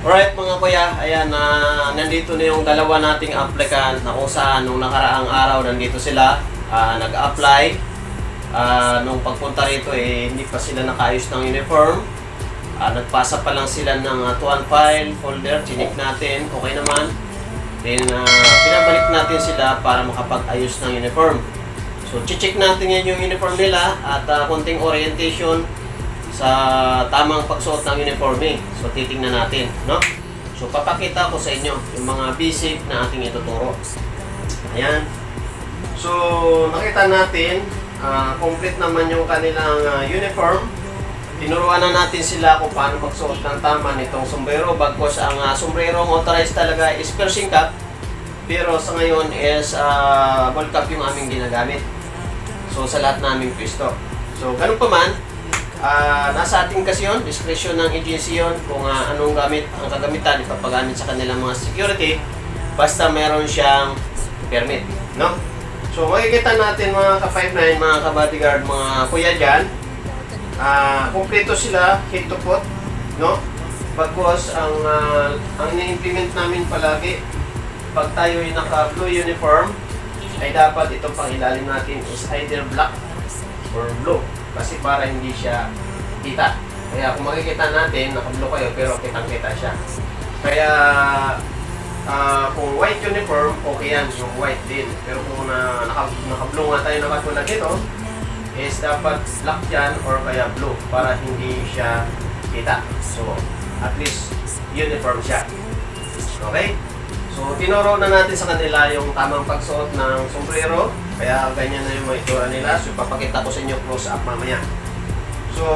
Alright mga kuya, ayan nandito na yung dalawa nating applicant na kung saan nung nakaraang araw nandito sila, nag-apply. Nung pagpunta rito hindi pa sila nakaayos ng uniform. Nagpasa pa lang sila ng tuan file, folder, chinik natin, okay naman. Then pinabalik natin sila para makapag-ayos ng uniform. So check natin yan yung uniform nila at konting orientation sa tamang pagsuot ng uniform So titingnan natin, no? So papakita ko sa inyo yung mga basic na ating ituturo. Ayan. So nakita natin, complete naman yung kanilang uniform. Tinuruan na natin sila kung paano magsuot ng tama nitong sombrero. Bagkos ang sombrero authorized talaga is piercing cap. Pero sa ngayon is ball cap yung aming ginagamit. So sa lahat naming pwesto. So ganun pa man, nasa ating kasi yun, discretion ng agency yun kung anong gamit ang kagamitan ipapagamit sa kanilang mga security basta meron siyang permit, no? So makikita natin mga ka-5'9", mga ka-bodyguard, mga kuya dyan, kumpleto sila head to foot, no? Bagkos ang ina-implement namin palagi pag tayo ay naka-blue uniform ay dapat itong pang ilalim natin is either black or blue. Kasi para hindi siya kita. Kaya kung makikita natin, naka-blue kayo pero kitang-kita siya. Kaya kung white uniform, okay yan, yung white din. Pero kung naka-blue nga tayo nakatulad dito, is dapat black yan or kaya blue para hindi siya kita. So, at least uniform siya. Okay? So, tinuro na natin sa kanila yung tamang pagsuot ng sombrero. Kaya ganyan na yung mga itsura nila. So, papakita ko sa inyo close up mamaya. So,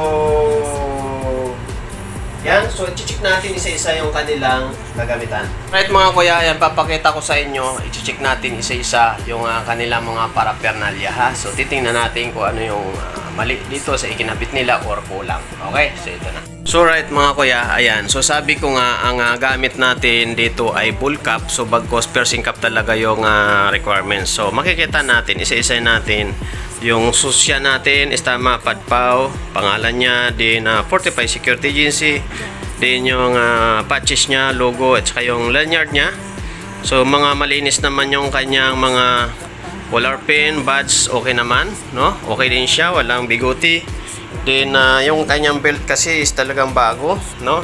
yan. So, i-check natin isa-isa yung kanilang gagamitan. Right mga kuya, yan papakita ko sa inyo. I-check natin isa-isa yung kanilang mga paraphernalia ha. So, titingnan natin kung ano yung mali dito sa ikinabit nila or kulang. Okay? So, ito na. So right mga kuya, ayan. So sabi ko nga, ang gamit natin dito ay bull cap. So bagkos piercing cap talaga yung requirements. So makikita natin, isa-isa natin yung susya natin, estama, padpaw, pangalan niya, din 45 Security Agency, din yung patches niya, logo, at saka yung lanyard niya. So mga malinis naman yung kanyang mga collar pin, badge, okay naman, no? Okay din siya, walang biguti. Then yung kanyang belt kasi is talagang bago, no?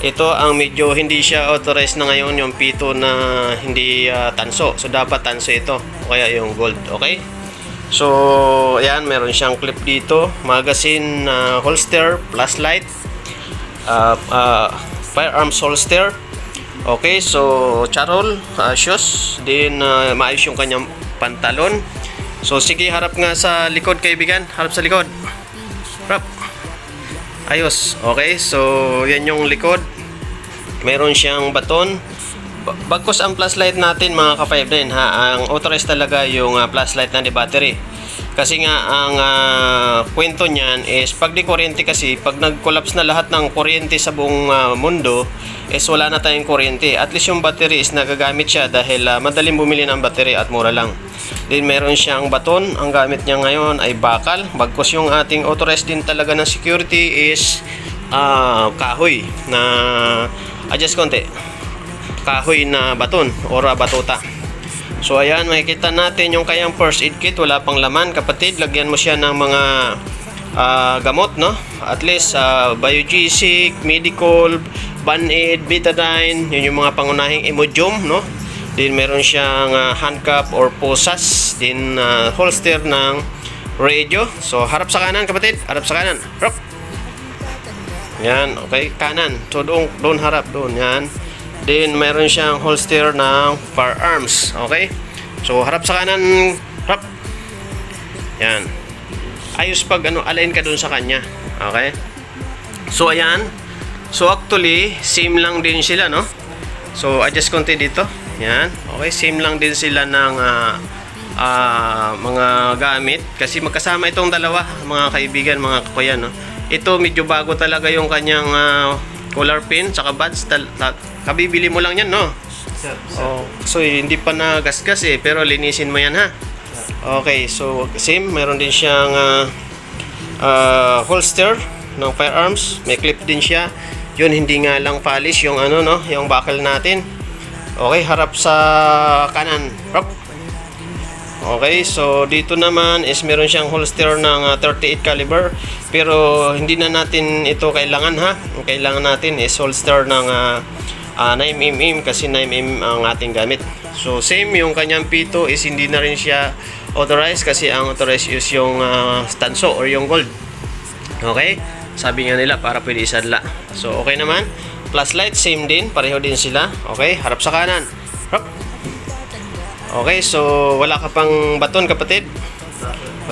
Ito ang medyo hindi siya authorized na ngayon, yung pito na hindi tanso. So dapat tanso ito, o kaya yung gold, okay? So ayan, meron siyang clip dito, magazine holster, flashlight, firearms holster. Okay, so charol, shoes, then maayos yung kanyang pantalon. So sige, harap nga sa likod kaibigan, harap sa likod. Rap. Ayos. Okay, so yan yung likod. Meron siyang baton. Bagkos ang flashlight natin mga ka-5'9", ha, ang authorized talaga yung flashlight na di battery. Kasi nga ang kwento niyan is pag di kuryente, kasi pag nag-collapse na lahat ng kuryente sa buong mundo is wala na tayong kuryente. At least yung battery is nagagamit siya dahil madaling bumili ng battery at mura lang. Then meron siyang baton. Ang gamit niya ngayon ay bakal. Bagkos yung ating authorized din talaga ng security is kahoy na adjust konti. Kahoy na baton or batuta. So ayan, makikita natin yung kayang first aid kit. Wala pang laman kapatid. Lagyan mo siya ng mga gamot, no? At least Biogesic, Medical, Band-Aid, Betadine. Yun yung mga pangunahing Imodium, no? Then meron siyang handcuff or posas. Then holster ng radio. So harap sa kanan kapatid. Harap sa kanan. Harap. Yan, okay, kanan. So doon harap, doon. Yan. Then meron siyang holster ng firearms. Okay? So harap sa kanan, harap. Yan. Ayos pag align ka doon sa kanya. Okay? So ayan. So actually, same lang din sila, no? So adjust konti dito. Yan. Okay, same lang din sila ng mga gamit kasi magkasama itong dalawa, mga kaibigan, mga kuya, no? Ito medyo bago talaga yung kanyang collar pin saka badge. Kabibili mo lang yan, no? Sir. Oh, so hindi pa na gasgas pero linisin mo yan, ha? Okay, so same, meron din siyang holster ng firearms, may clip din siya. Yun, hindi nga lang polish yung ano, no, yung buckle natin. Okay, harap sa kanan. Hop. Okay, so dito naman is meron siyang holster ng 38 caliber, pero hindi na natin ito kailangan, ha. Ang kailangan natin is holster ng 9mm kasi 9mm ang ating gamit. So same yung kanyang pito is hindi na rin siya authorized kasi ang authorized is yung stanso or yung gold. Okay, sabi nga nila para pwede isadla. So okay naman. Flashlight same din, pareho din sila. Okay, harap sa kanan. Hop. Okay, so wala ka pang baton, kapatid.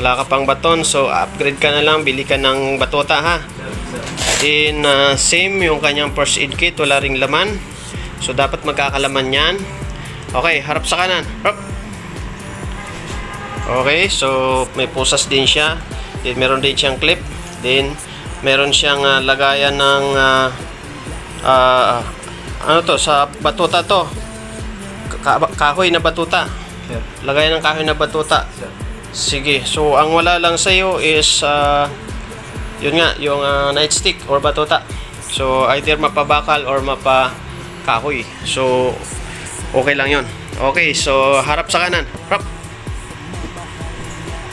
Wala ka pang baton, so upgrade ka na lang, bili ka ng batuta, ha. Then same yung kanyang first aid kit, wala ring laman. So dapat magkakalaman yan. Okay, harap sa kanan. Hop. Okay, so may pusas din siya. Then meron din siyang clip. Then meron siyang lagayan ng ano to, sa batuta to. Kahoy na batuta. Lagayan ng kahoy na batuta. Sige, so ang wala lang sa iyo is yun nga, yung nightstick or batuta. So either mapabakal or mapakahoy. So okay lang yun. Okay, so harap sa kanan. Hop.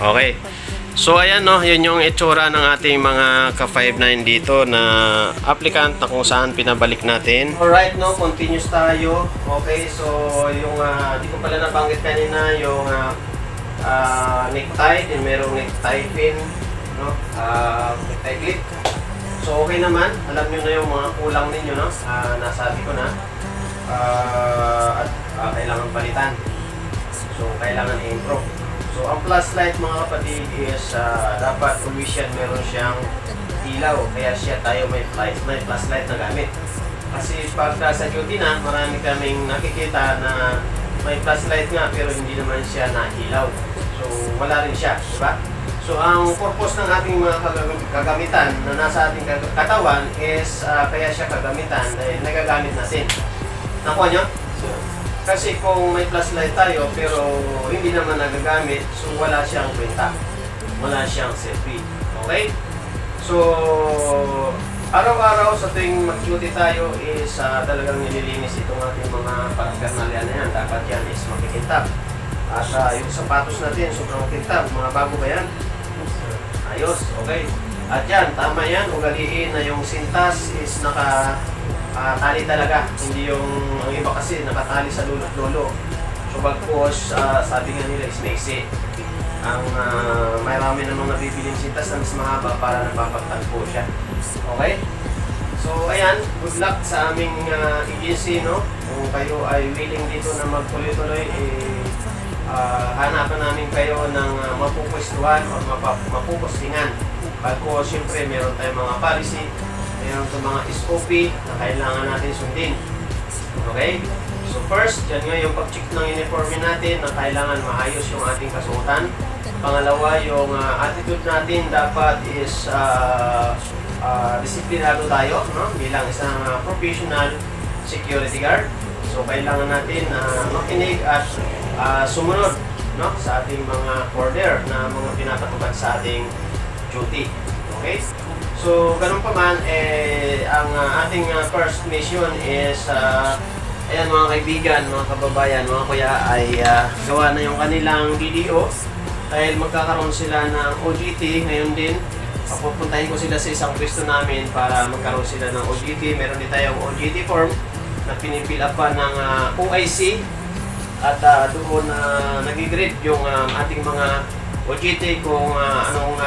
Okay. So ayan, no, yun yung itsura ng ating mga ka-59 dito na applicant na kung saan pinabalik natin. Alright, no, continuous tayo. Okay, so yung di ko pala nabanggit kanina yung necktie, din merong necktie pin, no, necktie clip. So okay naman, alam nyo na yung mga kulang ninyo, no, nasabi ko na. At kailangan palitan. So kailangan i-improve. So ang flashlight, mga kapatid, is dapat always yan meron siyang ilaw. Kaya tayo may flashlight na gamit. Kasi pag sa duty na, marami kaming nakikita na may flashlight nga pero hindi naman siya nailaw. So wala rin siya, di ba? So ang purpose ng ating mga kagamitan na nasa ating katawan is kaya siya kagamitan dahil nagagamit natin. Nakuha nyo? Kasi kung may flashlight tayo pero hindi naman nagagamit, so wala siyang kwenta. Wala siyang selfie. Okay? So, araw-araw sa tuwing mag-duty tayo is talagang nililinis itong ating mga paraphernalia na yan. Dapat yan is makikintab. At yung sapatos natin, sobrang kintab. Mga bago ba yan? Ayos, okay. At yan, tama yan. Ugaliin na yung sintas is tali talaga, hindi yung ang iba kasi nakatali sa lulot-lolo. So bagkos, sabi nga nila is maiksi. Ang marami namang nabibiling sintas na mas mahaba para napapagtagpo siya. Okay? So ayan, good luck sa aming agency, no? Kung kayo ay willing dito na magtuloy-tuloy, hanapan namin kayo ng mapupwestuhan o mapupustingan. Bagkos, siyempre meron tayong mga policy, mayroon itong mga SOP na kailangan natin sundin. Okay? So first, yan nga yung pag-check ng uniforme natin na kailangan maayos yung ating kasuotan. Pangalawa, yung attitude natin dapat is disiplinado tayo, no? Bilang isang professional security guard. So kailangan natin makinig at sumunod, no, sa ating mga order na mga pinapatupad sa ating duty. Okay? So, ganun pa man, ang ating first mission is, ayan mga kaibigan, mga kababayan, mga kuya, ay gawa na yung kanilang DDO dahil magkakaroon sila ng OJT ngayon din. Papupuntahin ko sila sa isang pwesto namin para magkaroon sila ng OJT. Meron din tayong OJT form na pinipil up pa ng OIC at doon nag-grade yung ating mga OJT kung anong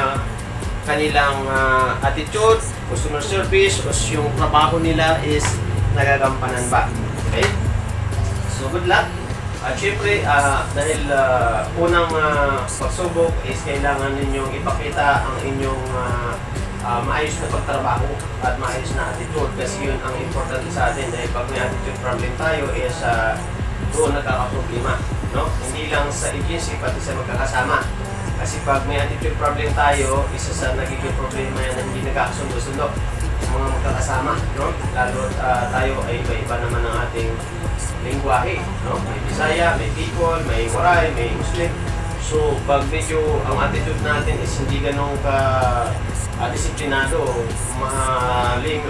kanilang attitude, customer service, o yung trabaho nila is nagagampanan ba. Okay? So, good luck. At syempre, dahil unang pagsubok is kailangan ninyong ipakita ang inyong maayos na pagtrabaho at maayos na attitude kasi yun ang important sa atin dahil pag may attitude problem tayo is doon nagkakaproblema. No? Hindi lang sa agency, pati sa magkakasama. Kasi pag may attitude problem tayo, isa sa nagiging problema yan na hindi nagkakasundo-sundo mga magkakasama, no? Lalo tayo ay iba-iba naman ang ating lingwahe, no? May Bisaya, may Bicol, may Waray, may Muslim. So, pag medyo ang attitude natin is hindi ganun ka disiplinado,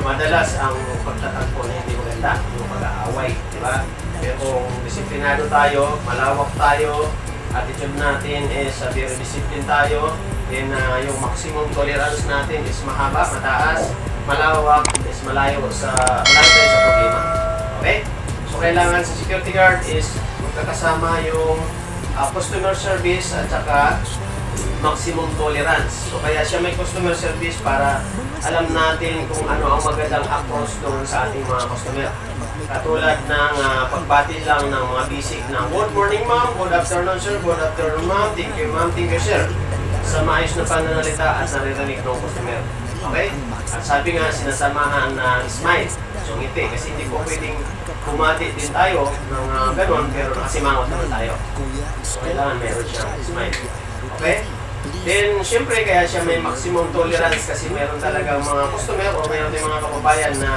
madalas ang pagtatagpo na hindi maganda, yung pag-aaway, di ba? Pero kung disiplinado tayo, malawak tayo, attitude natin is very discipline tayo, then yung maximum tolerance natin is mahaba, mataas, malawak, is malayo tayo sa problema. Okay? So, kailangan sa security guard is magkakasama yung customer service at saka maximum tolerance. So kaya siya may customer service para alam natin kung ano ang magandang approach doon sa ating mga customer. Katulad ng pagbati lang ng mga basic na good morning ma'am, good afternoon sir, good afternoon ma'am, thank you sir. Sa maayos na pananalita at naririnig ng customer. Okay? At sabi nga sinasamahan na smile. So ngiti kasi hindi po pwedeng bumati din tayo ng ganon pero nakasimangot naman tayo. So kailangan meron siyang smile. Okay? Then, syempre, kaya siya may maximum tolerance kasi meron talagang mga customer o meron tayong mga kababayan na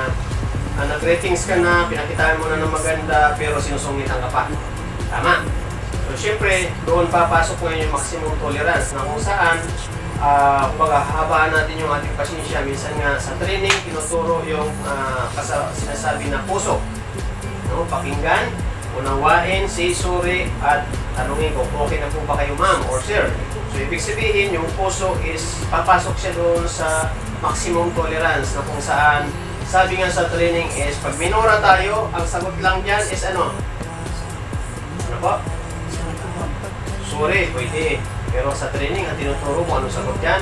nag-ratings ka na, pinakitaan mo na ng maganda, pero sinusungitan ka pa. Tama. So, syempre, doon papasok ngayon yung maximum tolerance na kung saan paghahabaan natin yung ating pasensya. Minsan nga sa training, tinuturo yung sinasabi na puso. No? Pakinggan, unawain, say sorry, at tanungin kung okay na po ba kayo ma'am or sir. So, ibig sabihin, yung puso is papasok siya doon sa maximum tolerance na kung saan, sabi nga sa training is, pag minura tayo, ang sagot lang dyan is ano? Ano po? Sorry, pwede. Pero sa training, ang tinuturo mo, anong sagot dyan?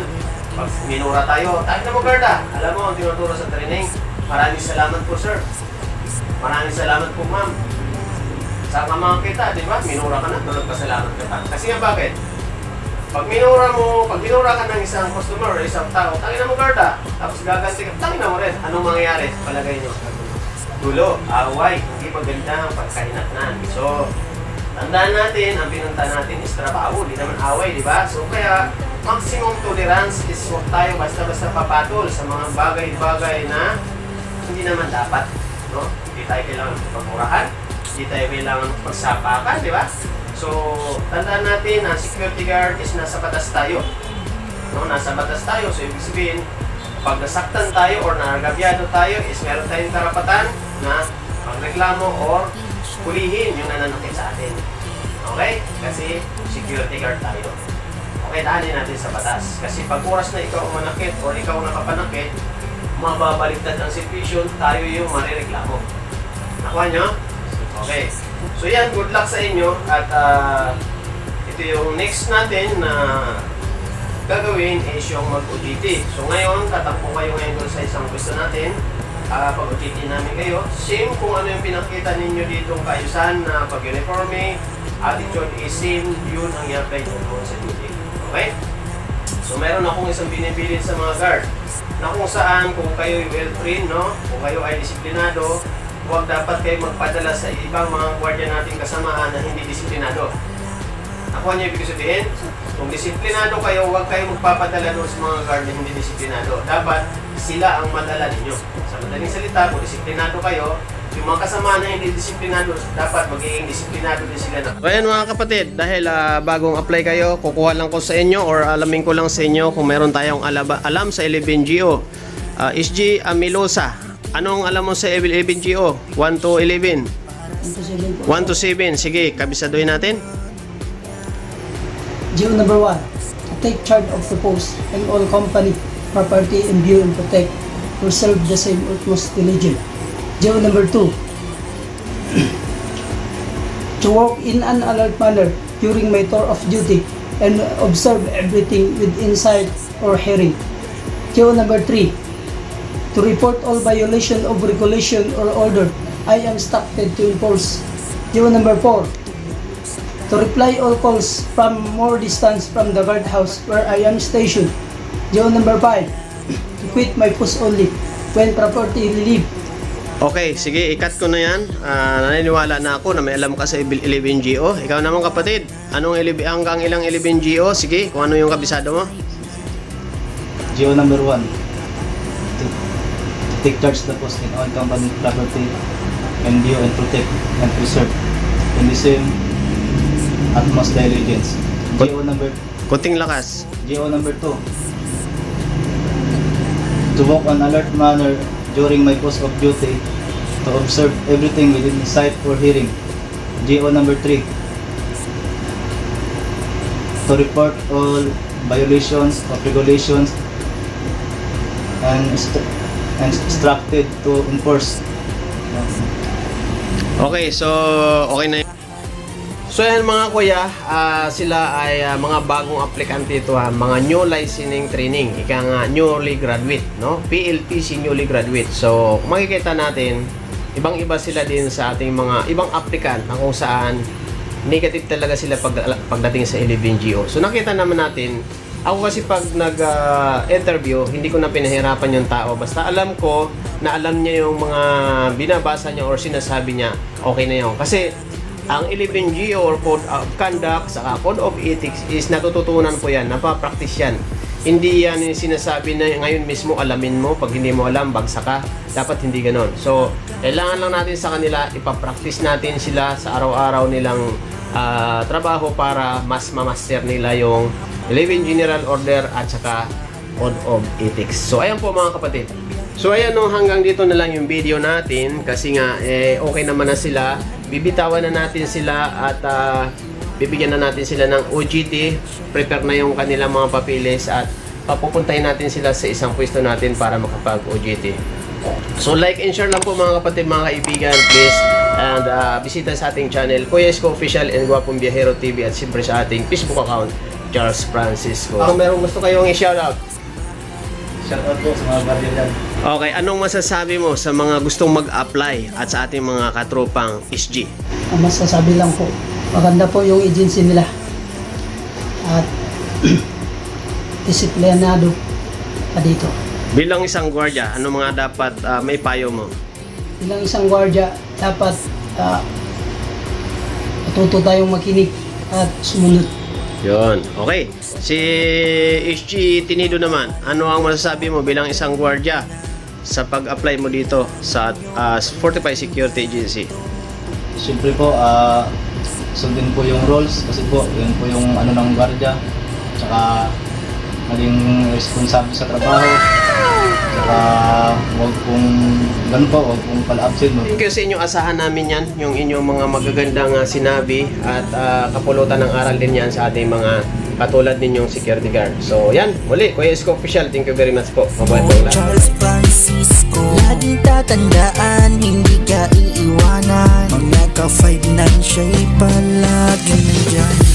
Pag minura tayo, tayo na mo, Gerda. Alam mo, ang tinuturo sa training, maraming salamat po, sir. Maraming salamat po, ma'am. Saan ka mga kita, di ba? Minura ka na, nagpasalamat ka pa. Kasi nga bakit? Pag minura ka ng isang customer o isang tao, tangin na mo Gerda, tapos gaganti ka, tangin na mo rin. Anong mangyayari? Palagay nyo. Dulo, away, hindi maganda ang pagkainatnan. So, tandaan natin, ang pinunta natin is trabaho, di naman away, di ba? So, kaya maximum tolerance is huwag tayo basta-basta papatol sa mga bagay-bagay na hindi naman dapat. No? Hindi tayo kailangan pagmurahan, hindi tayo kailangan pagsapakan, di ba? So, tandaan natin na security guard is nasa batas tayo. No? Nasa batas tayo. So, ibig sabihin, pag nasaktan tayo or nagabyado tayo, is meron tayong karapatan na magreklamo or hulihin yung nananakit sa atin. Okay? Kasi security guard tayo. Okay, daanin natin sa batas. Kasi pag oras na ikaw manakit or ikaw nakapanakit, mababaliktad ang situation, tayo yung marireklamo. Nakuha nyo? Okay. So yan, good luck sa inyo at ito yung next natin na gagawin is yung mag-OJT. So ngayon, tatakbo kayo ngayon doon sa isang gusto natin. Pag-OJT namin kayo. Same kung ano yung pinakita ninyo ditong kaayusan na pag-uniforme, attitude is same, yun ang i-apply nyo doon sa duty. Okay? So meron akong isang binibilin sa mga guard na kung saan kung kayo well-trained, no? Kung kayo ay disiplinado, huwag dapat kayo magpadala sa ibang mga gwardiya nating kasamahan na hindi disiplinado. Nakuha niyo ibig sabihin? Kung disiplinado kayo, huwag kayo magpapadala doon sa mga guard na hindi disiplinado. Dapat sila ang madala ninyo. Sa madaling salita, kung disiplinado kayo, yung mga kasama na hindi disiplinado, dapat magiging disiplinado din sila na. So ayan mga kapatid, dahil bagong apply kayo, kukuha lang ko sa inyo or alamin ko lang sa inyo kung meron tayong alam sa 11GO. SG Amilosa. Anong alam mo sa 11GO? 1 to 11? 1 to 7. Sige, kabisaduhin natin. GO number 1. To take charge of the post and all company property in view and protect or serve the same utmost diligence. GO number 2. To work in an alert manner during my tour of duty and observe everything within sight or hearing. GO number 3. To report all violation of regulation or order I am instructed to enforce. GO number 4. To reply all calls from more distance from the guardhouse where I am stationed. GO number 5. To quit my post only when property relieved. Okay, sige, ikat ko na yan. Naniniwala na ako na may alam ka sa 11GO. Ikaw naman kapatid, hanggang ilang 11GO? Sige, kung ano yung kabisado mo. GO number 1. To take charge the post in all company property and view and protect and preserve in the same utmost diligence. GO number Kunting lakas. GO number 2. To walk on alert manner during my post of duty, to observe everything within sight or hearing. GO number 3. To report all violations of regulations and instructed to enforce. Okay, so okay na yun. So yan mga kuya, sila ay mga bagong aplikante ito ha, mga new licensing training, ika nga newly graduate, no? PLTC newly graduate. So kung makikita natin, ibang-iba sila din sa ating mga ibang applicant na kung saan negative talaga sila pagdating sa 11GO. So nakita naman natin, ako kasi pag nag-interview, hindi ko na pinahirapan yung tao. Basta alam ko na alam niya yung mga binabasa niya or sinasabi niya, okay na yun. Kasi ang 11GO or Code of Conduct saka Code of Ethics is natututunan po yan, napapractice yan. Hindi yan yung sinasabi na ngayon mismo alamin mo, pag hindi mo alam, bagsak ka. Dapat hindi ganon. So, kailangan lang natin sa kanila, ipapractice natin sila sa araw-araw nilang trabaho para mas mamaster nila yung 11 General Order at saka Code of Ethics. So, ayan po mga kapatid. So, ayan no, hanggang dito na lang yung video natin kasi nga, okay naman na sila. Bibitawan na natin sila at bibigyan na natin sila ng OJT. Prepare na yung kanilang mga papilis at papupuntahin natin sila sa isang pwesto natin para makapag-OJT. So like and share lang po mga kapatid, mga kaibigan, please. And bisita sa ating channel, Kuya Isko Official and Guwapong Biyahero TV at siyempre sa ating Facebook account, Charles Francisco. Kung meron gusto kayong i-shoutout. Shoutout po sa mga guardian dyan. Okay, anong masasabi mo sa mga gustong mag-apply at sa ating mga katropang SG? Ang masasabi lang po, maganda po yung agency nila. At disiplinado pa dito. Bilang isang gwardiya, ano mga dapat may payo mo? Bilang isang gwardiya, dapat matuto tayong makinig at sumunod. Yun. Okay. Si SG Tinido naman, ano ang masasabi mo bilang isang gwardiya sa pag-apply mo dito sa Fortified Security Agency? Siyempre po, sundin po yung rules kasi po, yun po yung ano ng guardia. Tsaka maging responsable sa trabaho. Tsaka huwag pong, ganun po, huwag pong pala-absent mo. Thank you sa inyo. Asahan namin yan, yung inyong mga magagandang sinabi at kapulutan ng aral din yan sa ating mga katulad ninyong security guard. So yan, muli, Kuya Isko Official, thank you very much po. Mabuhay po lahat. Charles Francisco, laging tatandaan, hindi ka iiwanan. Mga ka-5'9", siya'y palagi nandyan.